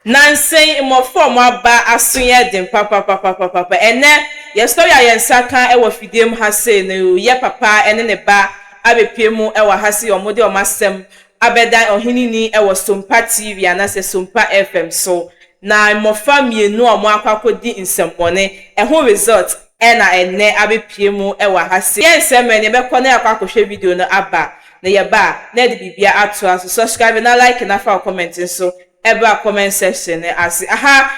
Nansen mo form aba asoye dem papa ene ye story ayensaka e wo fidiem ha say no ye papa ene ne ba abepie mu e wa ha say omode o masem abedan ohinini e wo Sompa TV anase Sompa FM so na mo famienu o mo akwakodi nsempone e ho result na ene abepie mu e wa ha say yensem ene be kọ na akwakohwe video no aba na ye ba na de bibia ato aso subscribe na like na fa comment so eba comment section as aha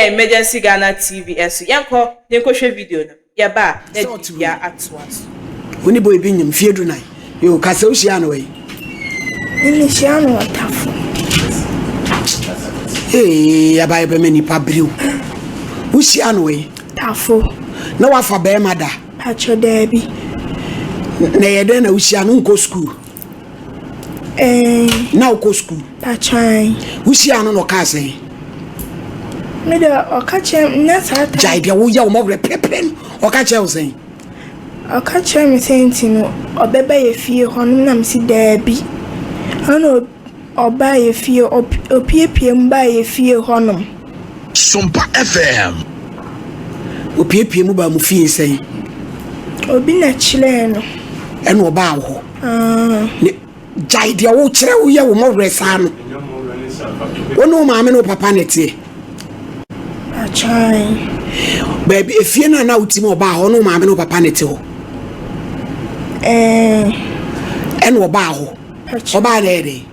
emergency Ghana TV eso yenko hwe video no ya ba na ya atwas oni boy bi nyam fiedu nai yo kasa usia no we ni sia no watafo ya ba be mani pabriu usia no we tafo na wafa be mada pacho debi na yede na usia no nko school na uko school pachai usia no kase me da okache na sata jai dia wo ya wo mogre pepen okache wo sen okache me senti no obeba ye fie hono na msi dabi hono oba ye fie opiepie mba ye fie hono Sompa FM opiepie mu ba mu fie sen obi na chile no eno oba wo jai dia wo kire wo ya wo mogre sa no wono maame no papa netie achai baby efie na utimo oba ho no maame no papa netie ho eno oba ho oba dede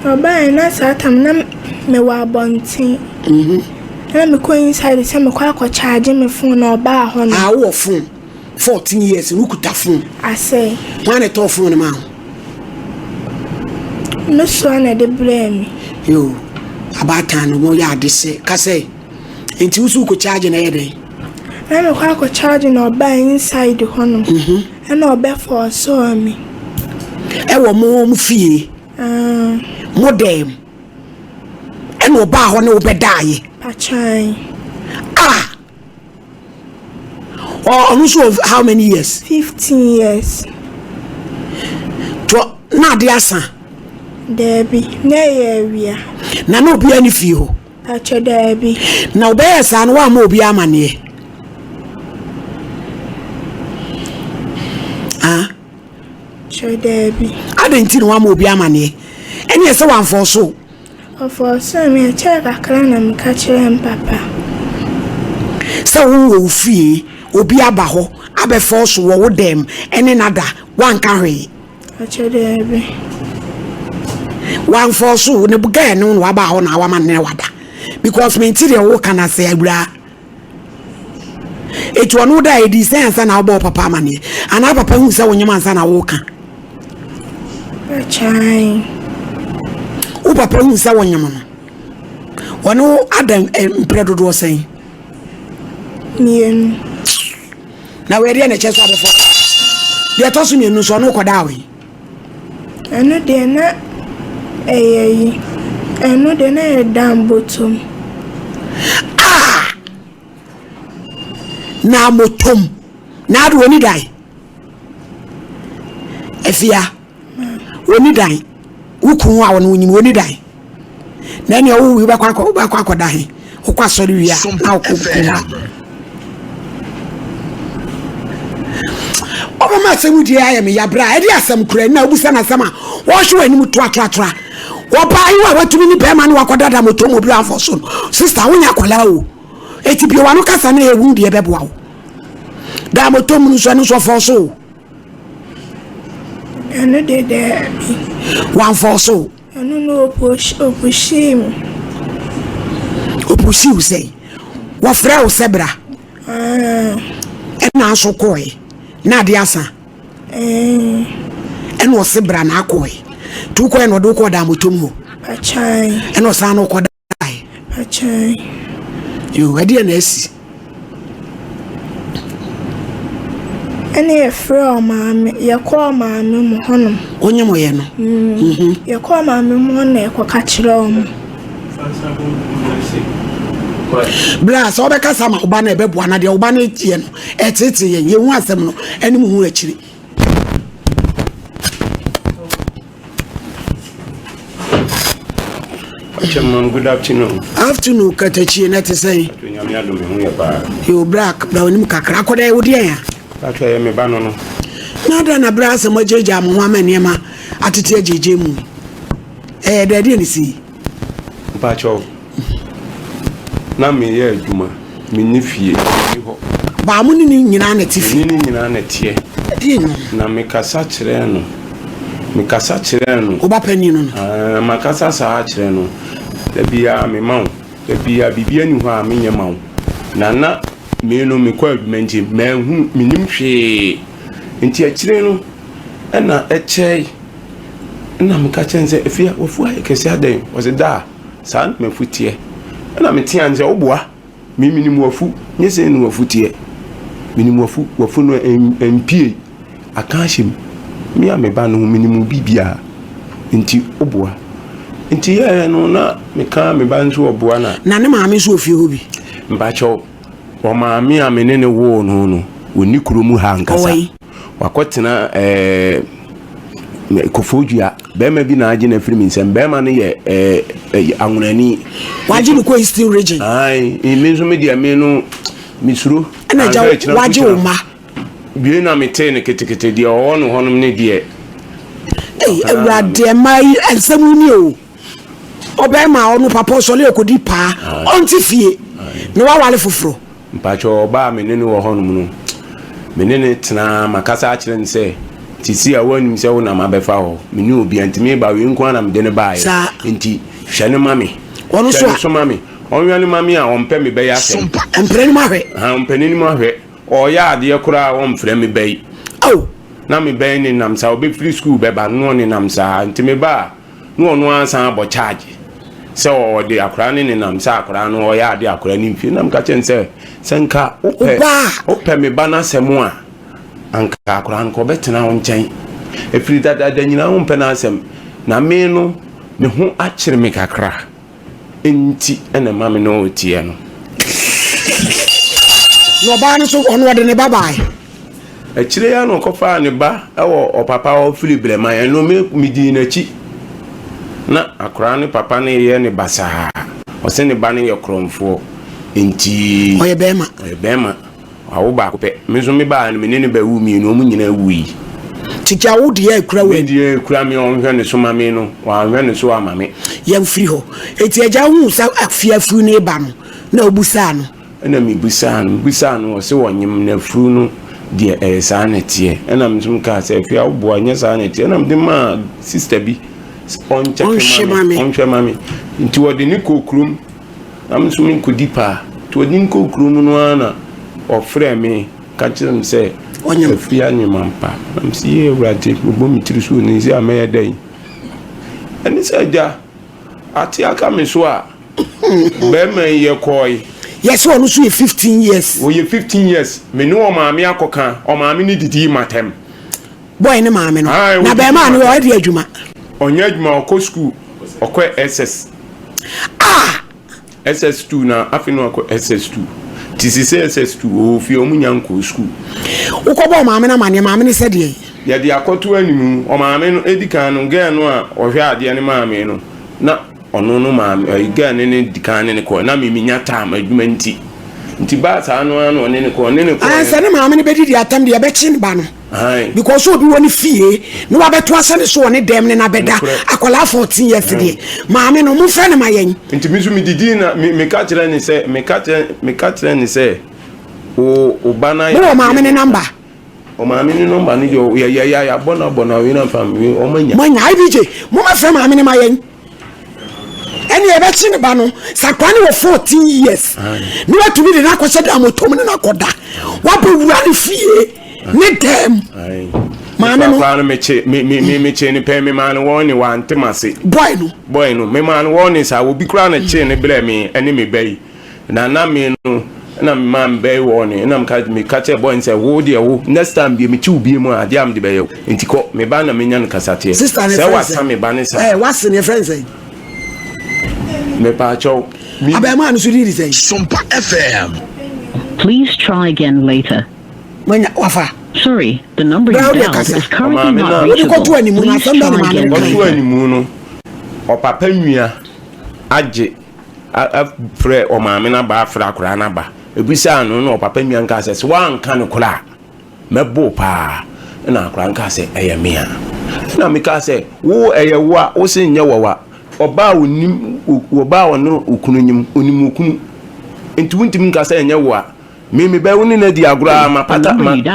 oba na satam na me wa bontin na me ko inside se me kwa charge me phone na oba ho no wo phone 14 years nukuta phone ase wane to phone ma no so na de blame yo abata no mo ya adese kase enti usu ko charge na yede na me kwa charge na oba inside ho no na oba for so me e wo mo fie modem eno oba ho na obedaaye pachai also of how many years 15 years to na de asa Debi na area na no obi ani fie ho acho debi na obey sa no wa ma obi amane cho debi adenti no wa ma obi amane ene se wan for so me check akra na me ka kire papa se wo fie obi aba ho abe for so wo dem ene nada wan ka hwe acho debi one for so ne buga no aba ho na wa man ne wada because me ntire wo kana se abura etu onu da edi sense na obo papa mane ana papa hu se wonyema ansa na wo ka achai o papa hu se wonyema no wono adam empredodo sen mien na we ria na cheso abefo de to so mienu so no koda we eno de na eno de na dam bottom na motom na do oni dai efia oni dai ukun wa wonu nyim oni dai na ne owu ba kwa dai okwa sori wia na okukun oba ma semu di aye me yabra e di asem kura na obusa na sama wo hwe ani muto atra wo ba yi wa watumi ni be ma na wakodada motom obi afo so sister wonya kola o eti bi wanu kasa na ewu de beboa wo da motom nu so for so eno de one for so eno no opushim opushi u say wo fra o sebra na so koi na de asa eno sebra na koi tu ko eno do ko da motom ho achai eno sa no ko dai achai yo adi na esi ene from maame yakọ maame mo hono onye mo ye no yakọ maame mo na yakọ ka kire o bla so be kasa ma oba na ebeboa na de oba na etie no etete ye hu asem no eni mu hu akiri Chairman, good afternoon. Afternoon, Katachi, not to say. You black, brown, Kakra, would ya. That's why I'm a banana. Not an abrass and what jam, woman, Yama, at the TJM. Eh, they didn't see. Pacho. Now me here, Juma. Minifie. Bamuni in an etifi. In an etie. Na me kasa kyerɛ no. Me kasa kyerɛ no. Oba panyin no. Ma kasa sa kyerɛ no. Da bia me ma wo. Da bia bibia ni ho a me nyɛ ma wo. Na me no me kwa adwuma nti manhu menim hwee. Nti akyerɛ no ɛna ɛkyɛe. Na me ka kyɛn sɛ efia wofu a kɛse adan. Wɔse da saa me futie. Na me tia nse oboa. Me minim wafu. Nyese no wafutie. Minim wafu no empie. Aka hyem. Me a me ba no minim bibia. Nti oboa. Nti ye no na me ka me ba nso oboa na ne maame so ofie ho bi. Mbacho o maame a me ne wo no oni kuromu ha nkasa. Wakotena Kofodua bema bi na age na firi nsem bema no ye anwunani waje no ko Eastern region ai imezo media me no misuro na ja waje o ma bi na mete ne ketekete dia o no honom ne die ewrade mai ensemu ni o obema onu papa so le ekodi pa onti fie no wa wale foforo mpacho ba me ne wo honom no me ne tena makasa a kire nse tisi a wani mse wo na mabefa ho meni obi antime ba we nko na mde ne bae nti hwene mami wono so mami onwani mami a ompe me be ya se empre ni mahwe ompeni ni mahwe o ya ade kura wo mfre me be na me be ni namsa obi free school be ba no ni namsa ntime ba no ono ansan abo charge se o de akura ni namsa akura no o ya ade akura ni mfi na mka chen se senka ope me ba na semu a anka akura nko betena wo nchen efiri dada nyina wo mpena asem na me no me ho akire me kakra enti ena mame no otie no ba no so ono de ne babae akire ya no kofa ne ba ewo opapa o Philip man no me di na chi na akura ne papa ne ye ne basa o se ne ba ne ye kromfo enti oye bema awo ba ko pe mezo me ba no me ne ba wu mi no mu nyina wui tija wo de akura we de akura mi on hwe ne so ma me no wa hwe ne so ama me yam free ho eti aja hu sa afiafu ne ba no na obusa no na mi busa no o se wonyem na furu no de sa na tie na mtum ka se afia wo bo anya sa na tie na mde ma sister bi on check mami nti wo de ni kokrum na mtum ko dipa to de ni kokrum no na ofre me ka kyerem se onyem afia nyemampa am si ewrade bo mi tiri so ni se amaya dai ani se ja ati aka me so a be me ye koi yes one so 15 years wo ye 15 years me no o maame akoka o maame ni didi matem boy ne maame no na be ma no o di adwuma onya adwuma o school o SS SS2 na afino o SS2 tisi SS2 o fi o munyanko school ukobo maame na maame ne se de ya de akoto animu o maame no edikan no ge no a o hwe ade ne maame no na ono no maame ge ne dikan ne ko na miminya tam adwuma nti ba sa no ne ko ansa ne maame ne bedidi atam de be chin ba no because obi woni fie no wa beto ase ne so ne dem ne na beda akola 14 years de maame no mu fra ne mayen nti mizu mi didi na me ka kire ni se o bana ya maame ne number o maame ne number ni yo ya bona we na fam we o manya IBJ mo ma fra maame ne mayen eni ebe chi ne ba no sakwani wo 14 years ni watu bi de na kwose da motom ne na koda wa bo wura ne fie ne dem maame no kwa no me che ni pe me man won ni wan temase boy no me man won ni sa obi kura na che ne bre me ene me bai na me no na me man bai won ni na me ka che boy say wo de wo next time be me chi ubi mu ade am de bai enti ko me ba na me nya nkasate say wa sa me ba ne sa what's in your friends say me pa cho abai man so di say Sumpa FM. Please try again later. manya wafa Sorry, the number you dialed is currently not reachable. Please try again later. no o papa nwia agye frɛ ɔmaame na ba afra akora na ba ebisa no no papa nua nka sɛ wanka no kora mɛbo paa na akora nka sɛ ɛyɛ mea na meka sɛ wo ɛyɛ wo a wo se nyɛ wawa ɔba onim ɔba ɔno okunu nyim onim okunu enti wontim nka sɛ nyɛ wo a me bɛ woni na di agora ma pata ma de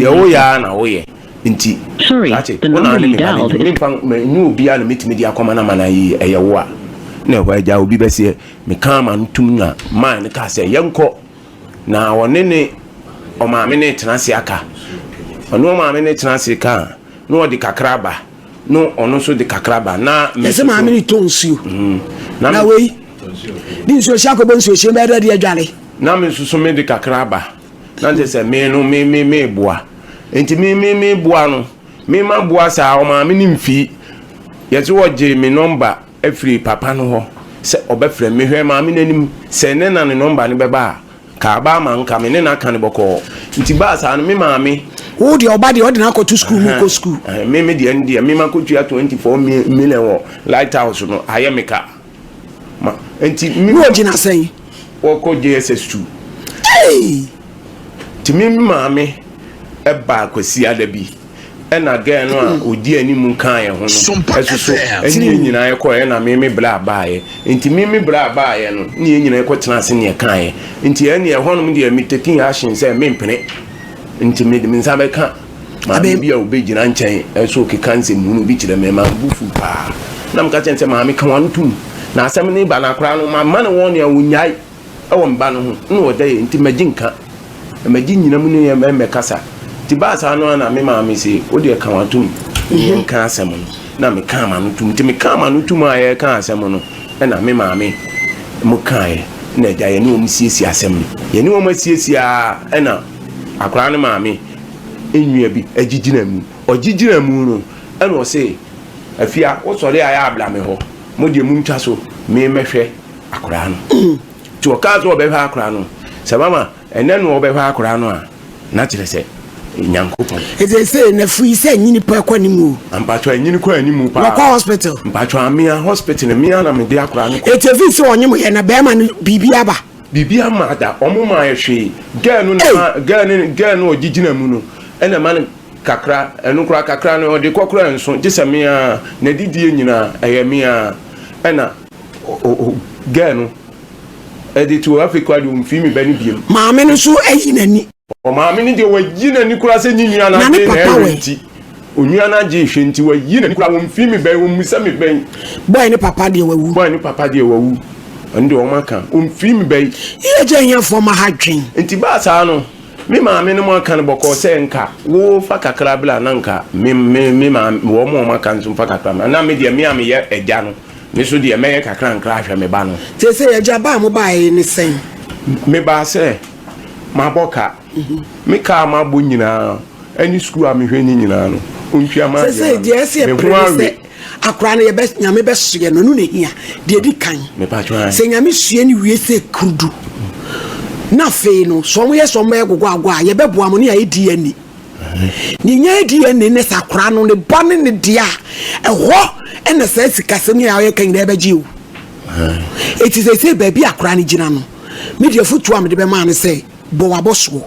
wo ya na wo ye nti the number you dialed is no bia na metimi di akoma na mana yi ɛyɛ wo a na ho agya obi bɛse me ka ma ntum na man ne ka sɛ yɛnkɔ na wɔne ne ɔmaame ne tenase aka ɔno ɔmaame ne tenase ka na ɔde kakraba no ɔno so de kakraba na me se maame ne tonsuo na wei di nsuo hia ko bonsuo hia bɛda de adware na me susu me de kakraba na nte sɛ me no me boa enti me boa no me ma boa sa ɔmaame ne mfi yɛte wɔgye me number afiri papa no ho sɛ ɔbɛfrɛ me hwɛ maame nanim sɛ ne na ne number ne bɛba ka ba ma nka me ne na ka ne bɔkɔ nti ba sa no me maame wo de oba de odina ko to school mu ko school me de ndi me ma ko tua 24 million wo lighthouse no ayemeka ma enti me wo gina sen wo ko JSS2 hey ti me maame e ba kwasi adabi e na ga no a odi ani mu kan ye ho no esuso eni nyina ye ko ye na me bla ba ye enti me bla ba ye no ni nyina ye ko tena se ne kan ye enti eni ye ho no de me taking action say me mpene nti me de minsa be ka ma be a obegina nchen eso ke kanse mu bi kire me ma bufu pa na mka chente ma me ka wantum na asem ni ba na kora no ma ma ne won ya wonyai e wo mba no ho na oda ye nti majinka nyina mu ne me kasa ti ba sa no na me ma me se o de ka wantum nka asem no na me ka ma no tum ti me ka ma no tum a ye ka asem no e na me ma me mu ka ye na ja ye no omsiesie asem ye ni omsiesie a e na akora ne maame enwia bi agigina mu ogigina mu no e no se afia wo sori aya abla me ho mo de mu ntwa so me mehwe akora no ti o ka zo obehwe akora no se mama ene no obehwe akora no a na kire se nyankopon eze se na free se nyini pa kwa ni mu ampato anyini kwa ni mu pa kwa hospital mpato amia hospital me na me de akora no etevi se onyim ye na be ma no bibia ba bibia mada omo ma yehwe ganu na ganu ogigina mu no ena man kakra enu kura kakra no de kokora nso gisame a na didie nyina ayamia ena ganu editu afrika de umfimi bani biem maame no so ayi nani o maame ni de wagina ni kura se nyinua na de na enti onua na je hwe nti wagina ni kura umfimi bani umusami bani boy ni papa de wawu ndi o maka umfimi bani ye je yan fo ma hadwen nti ba sa no me maame no maka no boko se nka wo fa kakra bla na nka me ma wo mo maka nso fa kakra na me de me am ye eja no me so de me ye kakra nkra hwe me ba no te se ye ja ba mo ba ye ni sen me ba se ma boka me ka ma bo nyina ani school am hwe ni nyina no ontwa ma se je se e akra na ye be nyame be soye no no ne hia de di kan me pa twa se nyame sue ni wie se krudu na fe no so mo ye so mo egogo agwa ye be boa mo ne ye di ani ni nya di ani ne sakra no ne ba ne dia eho ene sa sikase ne ya ye kan de be jiu it is say baby akra ne gina no media futu am de be ma ne say bo waboso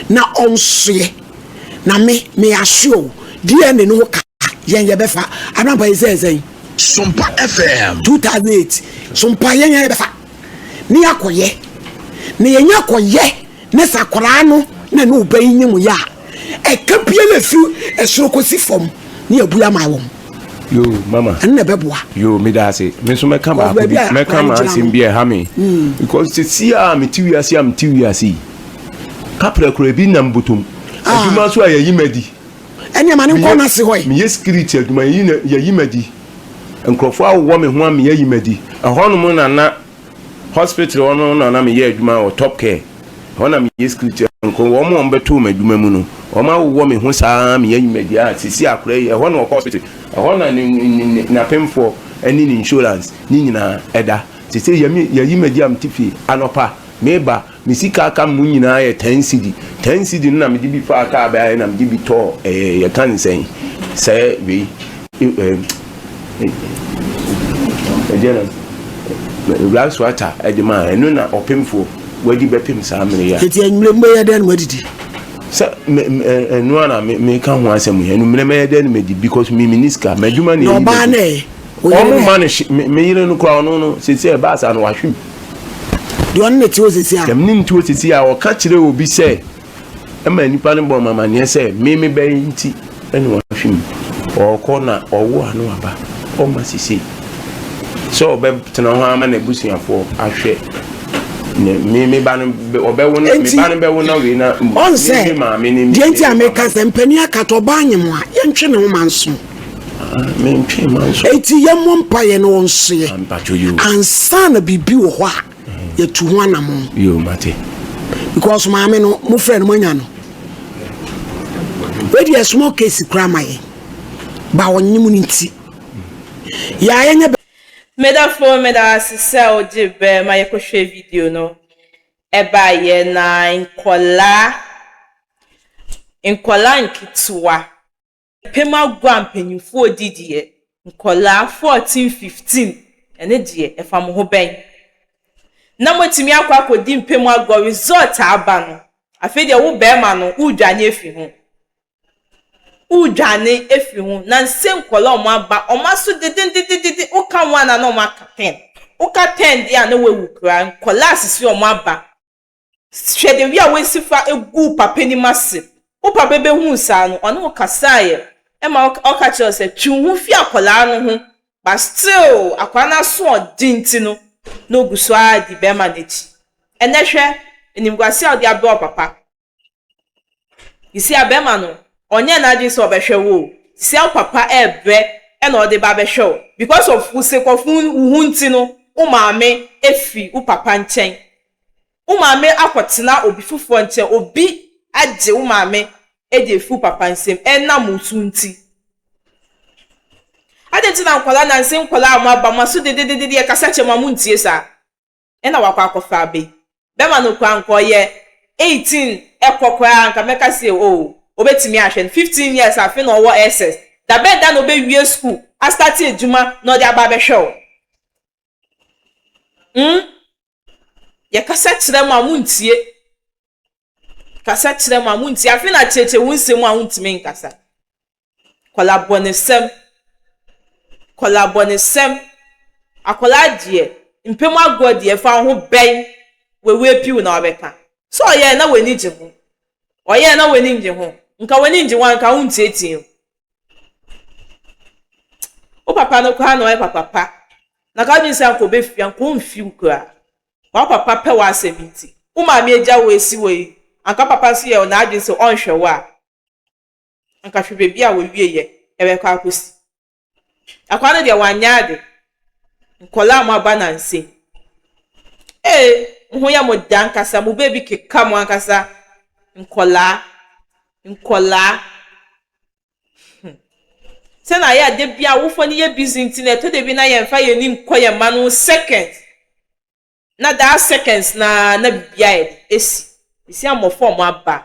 na onsoye na me asio di ani no ka yen ye be fa anamba ye say Sumpa FM 2008 Sumpa yen ye be fa ni akoye ne yenya koye ne sakora no na no banyimu ya e kapie na fi esoro kosi fom ne abua ma wom yo mama na beboa yo me da se me so me ka ba ko me ka ma sim bi e ha me because se si a me ti wiase am ti wiase kapra kro bi na mbutum aduma so ayi madi ene ma ne ko na se hoy me ye security aduma yi na yayi madi enkrofo awo me ho am yayi madi ahono mo na hospital ono na me ye aduma o top care ona me ye security enko wo mo mbeto ma aduma mu no o ma wo me ho saa me yayi madi a sisi akora yi hono hospital ona ni na pemfo ani ni insurance ni nyina eda sisi yayi madi am tifi anopa meba misika aka mu nyina ye 10 cedi na me di bi fa aka ba na me di bi to ye kan sen say we Ejena black sweater edema enu na opemfo wadi bepem saa mere ya eti enwure mbo ya dan wadidi sa enu na me ka ho asem enu mere me ya dan medi because me miniska madwuma ne no ba na omo man me yire no kra no sese ba asa no wahwem de on ne ti o sesi a dem ni ti o sesi a o ka kire obi se ema nipa ne bo mama ne se me be nti enu wahwem o ko na owo anu aba o ma sisi so obe tena ho ama na busuafo ahwe ne me ba no obe wo na me ba no be wo na we na on say de nti ameka se mpani akato ba anyem a ye ntwe ne ho manso me ntwe manso eti ye mompa ye no onso ye ansa na bibi wo ho a ye tu ho anam yo mate because maame no mo friend mo nya no we dey small case krama ye ba wonyim ni nti ya ye nya Medafo meda sisa ojibe ma yekohwe video no eba ye na nkola nkitwa pema gwa mpanyimfo odidie nkola 14 15 ene die efa mo ho ben na motimi akwa akodi mpemu agwa result aba no afede wo be ma no udwane efi ho udwane efi ho na nse nkola omo aba omaso dedendedede uka nwana na omo aka 10 uka 10 dia na wewu kra nkola asisi omo aba hwede wi a wesifa egu papa ni mase o papa be hu sa no ono kasaye ema oka che se twuhu fi akola no ho but still akwana so odinti no no guso a di be ma nechi enehwe enimguase a odi abe papa isi abema no onye na adi so obehwe wo si al papa ebe e na odi ba behwe because of usekofun uhunti no umame efi upapa nchen umame akwotena obi fufu nchen obi age umame ede fu papa nsem na mutunti adenti na nkwala na nsem nkwala amaba maso de kasache mamuntie sa na wakwa akofa abe bema no kwa nkoye 18 ekokwa nka meka se o obetimi ahwe 15 years afi na owo SS da be da no be wie school a start ejuma no de aba be hwe ye kasache mamuntie kasa kire ma munti afi na cheche wunsem a wuntime nkasa kolabonesem akola die mpem agodi e fa ho ben wewe piu na obeka so oye na weni je ho oye na weni nje ho nka weni nje wan ka wunti etin o papa no kwa no e papa na ka bi se anko be fi anko mfi ukura wa papa pe wa asebiti uma mi eja we si we anka papa si ye na adi so onhwe wa anka hwe bebi a wo wie ye ebe kwa akosi akwa no de wanyade nkola mo aba na nse ho ya mo dan kasa mo bebi keka mo ankasa nkola se na ya de bia wo fo ni ye busy internet to de bi na ye mfa ye ni nkoye ma no second na da seconds na bibia esi amofo mo aba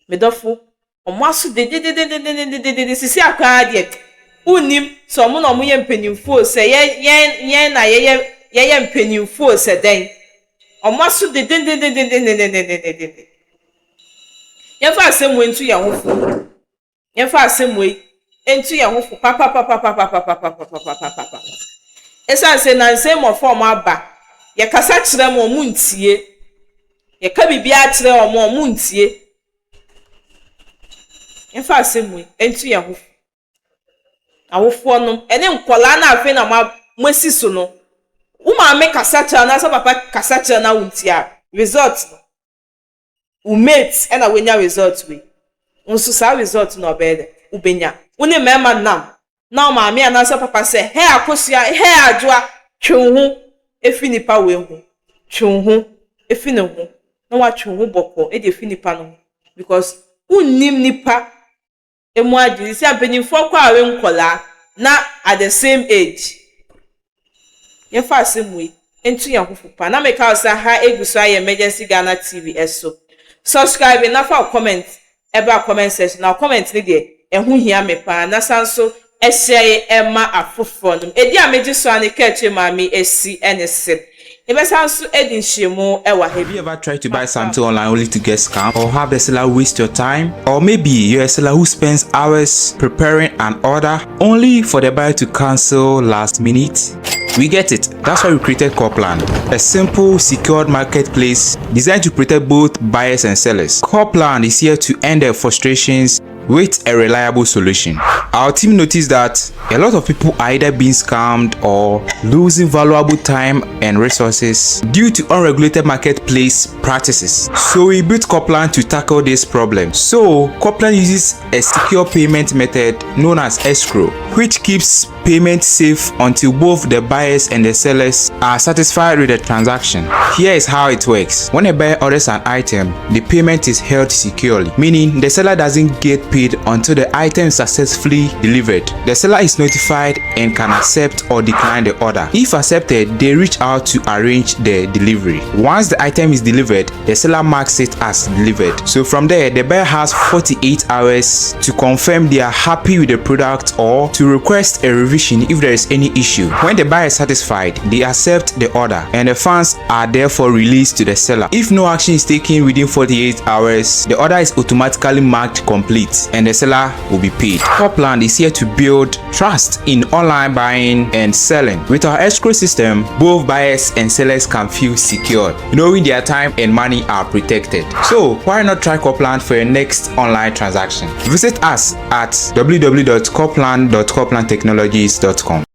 medofo omo aso de sisi akwa de unim so mo na mo ye mpanimfo se ye na ye mpanimfo se den omo aso de ye fa asem we ntu ye hofo ye fa asem we entu ye hofo papa esa se na nse mo fo mo aba ye kasa kire mo muntie ye ka bibia kire o mo muntie ye fa asem entu ye hofo awofo no ene nkola na afi na mwesi so no uma me kasa kire na so papa kasa kire na wuntia result no umate ena wenya result we unso sa result no obede ubenya une mema nam na ma me na so papa say he akosia he adwoa twunhu efi nipa we hu twunhu efi ne hu na wa twunhu boko e de efi nipa no because unnim nipa emu adiri si ampanimfo kwa awe nkola na at the same age ye fa asemwe entu ya hofupa na make us ha eguso aye emergency Ghana TV eso subscribe na fa comment eba comment section na comment ni de ehu hia me pa na sanso ɛhyɛ ɛma afoforo no edi a megye so ane kaakye maame esi ɛne se ebesa nso edi nhyiemu ɛwɔ ha. Have you ever tried to buy something online only to get scammed, or have the seller waste your time? Or maybe you're a seller who spends hours preparing an order only for the buyer to cancel last minute? We get it. That's why we created Coplan, a simple, secured marketplace designed to protect both buyers and sellers. Coplan is here to end their frustrations with a reliable solution. Our team noticed that a lot of people are either being scammed or losing valuable time and resources due to unregulated marketplace practices. So we built Coplan to tackle this problem. So Coplan uses a secure payment method known as escrow, which keeps payment safe until both the buyers and the sellers are satisfied with the transaction. Here is how it works. When a buyer orders an item, the payment is held securely, meaning the seller doesn't get paid until the item is successfully delivered. The seller is notified and can accept or decline the order. If accepted, they reach out to arrange the delivery. Once the item is delivered, the seller marks it as delivered. So from there, the buyer has 48 hours to confirm they are happy with the product or to request a revision if there is any issue. When the buyer is satisfied, they accept the order and the funds are therefore released to the seller. If no action is taken within 48 hours, the order is automatically marked complete and the seller will be paid. Coplan is here to build trust in online buying and selling. With our escrow system, both buyers and sellers can feel secure, knowing their time and money are protected. So why not try Coplan for your next online transaction? Visit us at www.coplan.coplantechnologies.com.